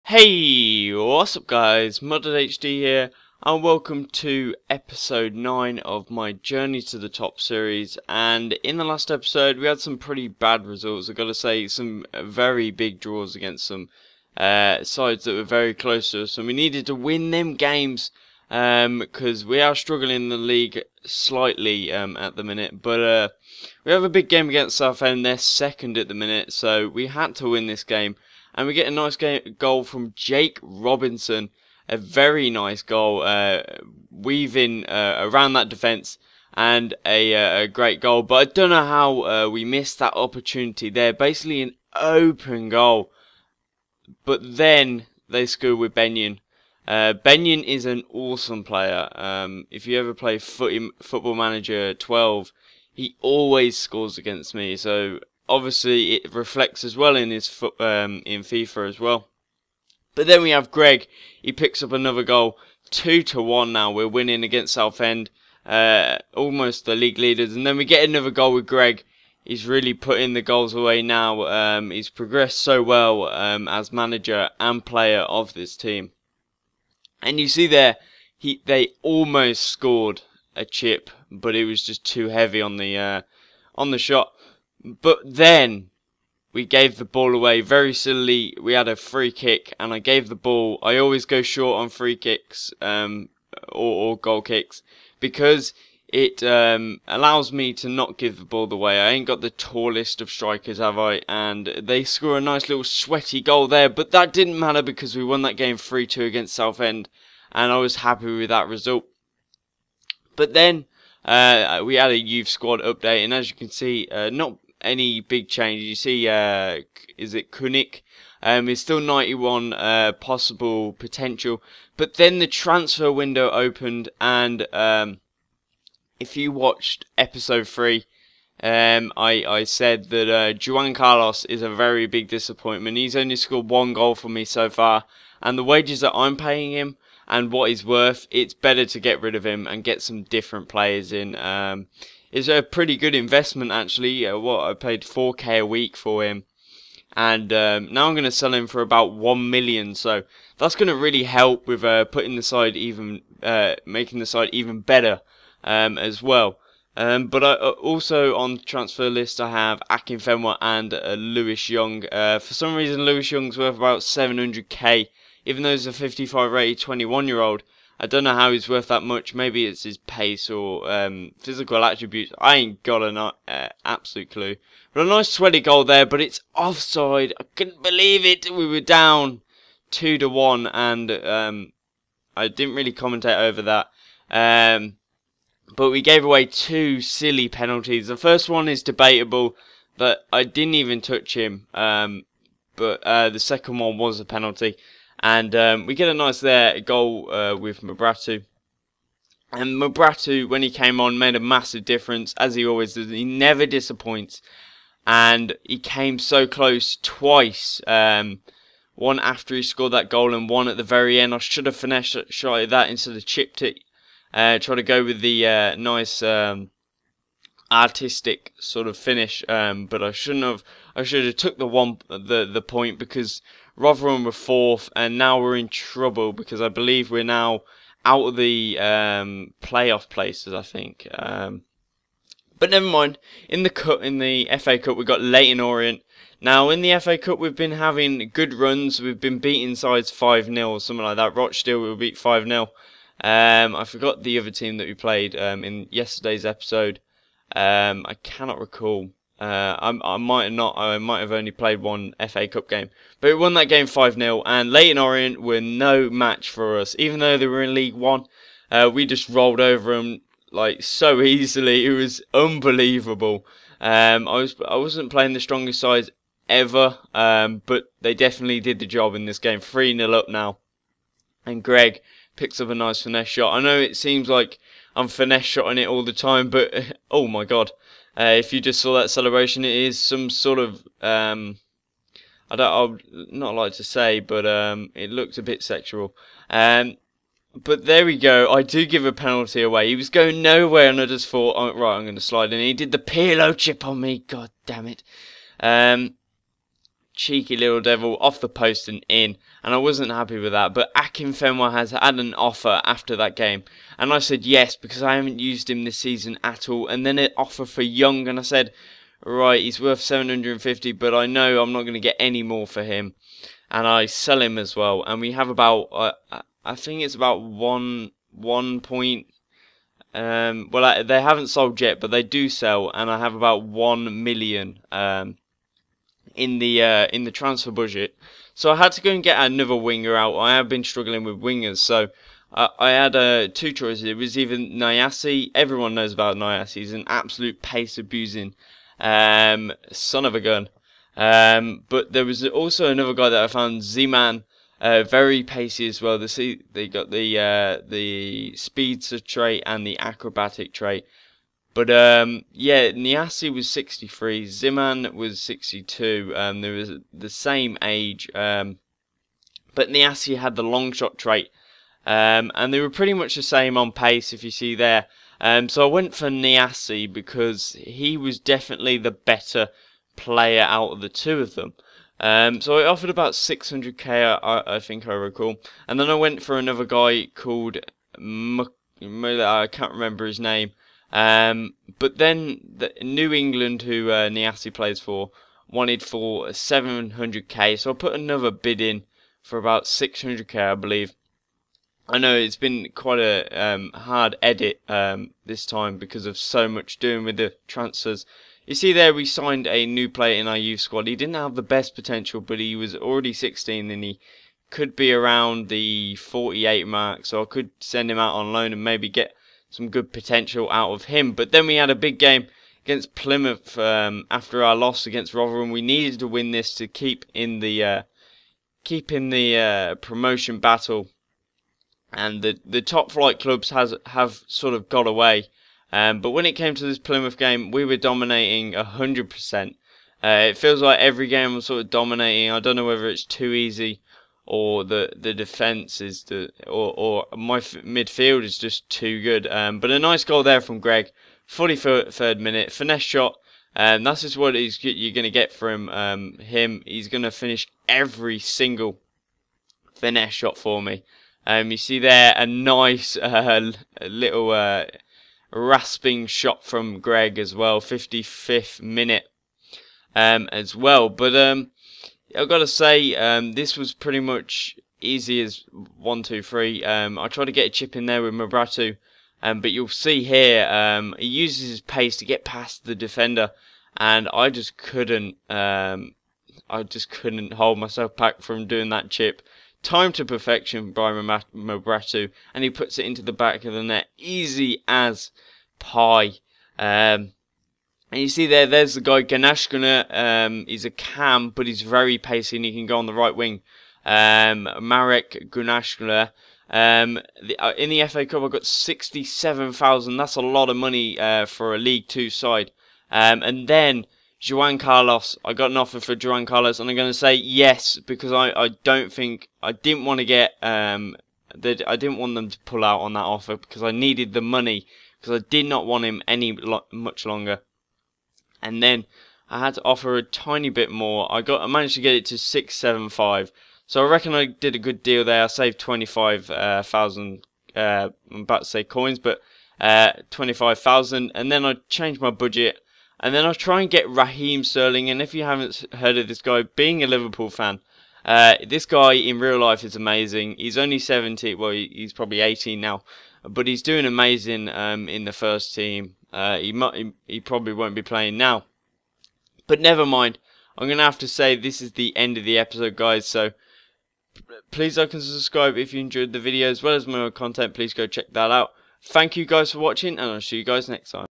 Hey, what's up guys, Mudded HD here, and welcome to episode 9 of my Journey to the Top series. And in the last episode we had some pretty bad results, I've got to say, some very big draws against some sides that were very close to us, and we needed to win them games because we are struggling in the league slightly at the minute. But we have a big game against Southend, they're second at the minute, so we had to win this game. And we get a nice goal from Jake Robinson, a very nice goal, weaving around that defence, and a great goal. But I don't know how we missed that opportunity there, basically an open goal. But then they score with Benyon. Benyon is an awesome player. If you ever play Football Manager 12, he always scores against me, so obviously it reflects as well in his in FIFA as well. But then we have Greg. He picks up another goal. 2-1 now. We're winning against Southend, almost the league leaders. And then we get another goal with Greg. He's really putting the goals away now. He's progressed so well as manager and player of this team. And you see there, they almost scored a chip, but it was just too heavy on the shot. But then we gave the ball away very silly. We had a free kick and I gave the ball. I always go short on free kicks or goal kicks because it allows me to not give the ball away. I ain't got the tallest of strikers, have I? And they score a nice little sweaty goal there. But that didn't matter because we won that game 3-2 against Southend, and I was happy with that result. But then we had a youth squad update, and as you can see, not any big change. You see, is it Kunik? It's still 91 possible potential. But then the transfer window opened, and if you watched episode 3, I said that Juan Carlos is a very big disappointment. He's only scored 1 goal for me so far, and the wages that I'm paying him and what he's worth, it's better to get rid of him and get some different players in. It's a pretty good investment actually. I paid 4k a week for him, and now I'm going to sell him for about 1 million. So that's going to really help with putting the side even, making the side even better as well. But I also on the transfer list I have Akinfenwa and Lewis Young. For some reason Lewis Young's worth about 700k, even though he's a 55 rated 21-year-old. I don't know how he's worth that much. Maybe it's his pace or physical attributes. I ain't got an absolute clue. But a nice sweaty goal there, but it's offside. I couldn't believe it. We were down 2-1, and I didn't really commentate over that. But we gave away 2 silly penalties. The first one is debatable, but I didn't even touch him. But the second one was a penalty. And we get a nice goal with Mabratu. And Mabratu, when he came on, made a massive difference, as he always does. He never disappoints. And he came so close twice. One after he scored that goal and one at the very end. I should have finesse shot at that instead of chipped it. Try to go with the nice artistic sort of finish. But I shouldn't have. I should have took the point, because Rotherham were 4th, and now we're in trouble because I believe we're now out of the playoff places, I think. But never mind. In the FA Cup, we got Leyton Orient. Now in the FA Cup, we've been having good runs. We've been beating sides 5-0 or something like that. Rochdale we beat 5-0. I forgot the other team that we played in yesterday's episode. I cannot recall. I might have only played 1 FA Cup game, but we won that game 5-0, and Leyton Orient were no match for us. Even though they were in League 1, we just rolled over them like so easily. It was unbelievable. I wasn't playing the strongest sides ever, but they definitely did the job in this game. 3-0 up now, and Greg picks up a nice finesse shot. I know it seems like I'm finesse shotting it all the time, but oh my god. If you just saw that celebration, it is some sort of, I'd not like to say, but it looked a bit sexual. But there we go. I do give a penalty away. He was going nowhere, and I just thought, oh, right, I'm going to slide in. He did the Pirlo chip on me. God damn it. cheeky little devil off the post and in, and I wasn't happy with that. But Akinfenwa has had an offer after that game, and I said yes because I haven't used him this season at all. And then an offer for Young, and I said, right, he's worth 750, but I know I'm not going to get any more for him, and I sell him as well. And we have about I think it's about one point. Well, they haven't sold yet, but they do sell, and I have about 1 million in the transfer budget. So I had to go and get another winger out. I have been struggling with wingers, so I had two choices. It was either Nyasi. Everyone knows about Nyasi. He's an absolute pace abusing son of a gun. But there was also another guy that I found, Zeman. Very pacey as well. They got the speedster trait and the acrobatic trait. But yeah, Nyasi was 63, Ziman was 62. They was the same age, but Nyasi had the long shot trait, and they were pretty much the same on pace, if you see there. So I went for Nyasi because he was definitely the better player out of the two of them. So I offered about 600k, I think I recall, and then I went for another guy called I can't remember his name. But then New England, who Nyasi plays for, wanted for 700k, so I put another bid in for about 600k, I believe. I know it's been quite a hard edit this time because of so much doing with the transfers. You see there, we signed a new player in our youth squad. He didn't have the best potential, but he was already 16 and he could be around the 48 mark, so I could send him out on loan and maybe get some good potential out of him. But then we had a big game against Plymouth after our loss against Rotherham. We needed to win this to keep in the promotion battle, and the top flight clubs have sort of got away. But when it came to this Plymouth game, we were dominating 100%. It feels like every game was sort of dominating. I don't know whether it's too easy, or the defence is or my midfield is just too good. But a nice goal there from Greg, 43rd minute, finesse shot. That's just what you're going to get from him. He's going to finish every single finesse shot for me. You see there a nice little rasping shot from Greg as well, 55th minute as well. But I've got to say, this was pretty much easy as 1, 2, 3. I tried to get a chip in there with Mabratu, but you'll see here, he uses his pace to get past the defender, and I just couldn't hold myself back from doing that chip. Time to perfection by Mabratu, and he puts it into the back of the net, easy as pie. And you see there's the guy Ganashkuna. He's a cam, but he's very pacey and he can go on the right wing. Marek Gunashkula. In the FA Cup, I got 67,000. That's a lot of money for a League 2 side. And then Juan Carlos. I got an offer for Juan Carlos, and I'm going to say yes because I didn't want to get I didn't want them to pull out on that offer because I needed the money because I did not want him much longer. And then I had to offer a tiny bit more. I managed to get it to 675. So I reckon I did a good deal there. I saved 25,000. I'm about to say coins, but 25,000. And then I changed my budget. And then I'll try and get Raheem Sterling. And if you haven't heard of this guy, being a Liverpool fan, this guy in real life is amazing. He's only 17. Well, he's probably 18 now, but he's doing amazing in the first team. He probably won't be playing now, but never mind. I'm gonna have to say this is the end of the episode, guys. So please like and subscribe if you enjoyed the video as well as my content. Please go check that out. Thank you guys for watching, and I'll see you guys next time.